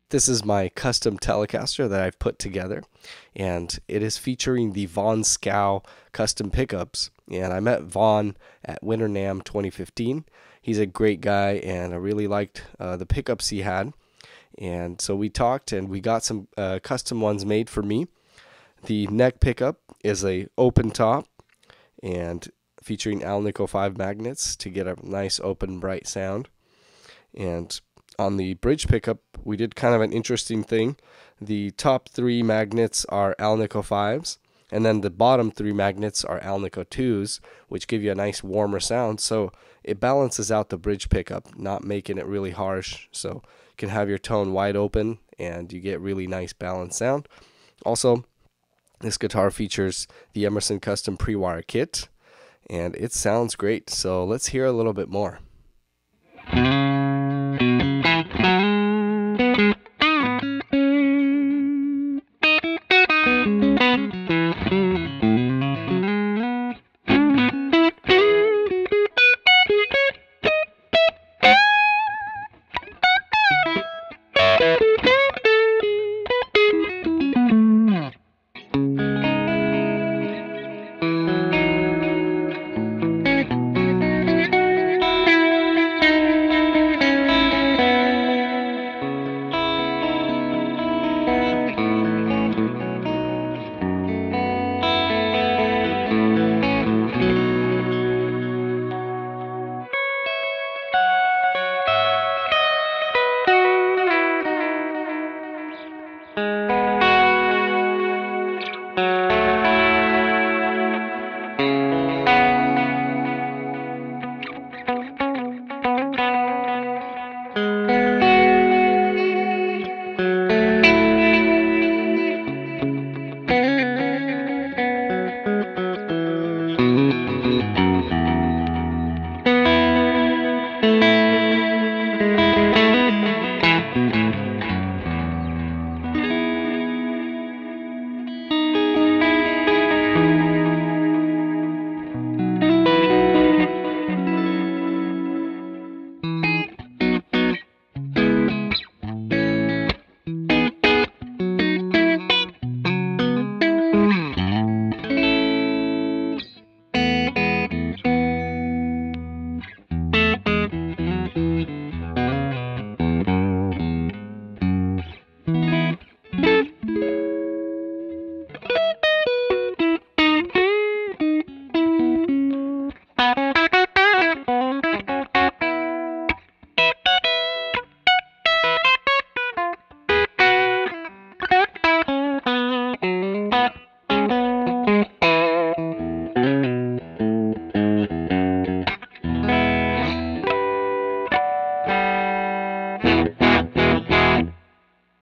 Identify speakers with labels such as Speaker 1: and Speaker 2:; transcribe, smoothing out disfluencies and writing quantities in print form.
Speaker 1: This is my custom Telecaster that I've put together, and it is featuring the Vaughn Scow custom pickups. And I met Vaughn at Winter NAMM 2015. He's a great guy, and I really liked the pickups he had. And so we talked, and we got some custom ones made for me. The neck pickup is a open top, and featuring Alnico 5 magnets to get a nice open bright sound. And on the bridge pickup, we did kind of an interesting thing. The top 3 magnets are Alnico 5s, and then the bottom 3 magnets are Alnico 2s, which give you a nice warmer sound. So it balances out the bridge pickup, not making it really harsh. So you can have your tone wide open and you get really nice balanced sound. Also, this guitar features the Emerson Custom Pre-Wire Kit, and it sounds great. So let's hear a little bit more.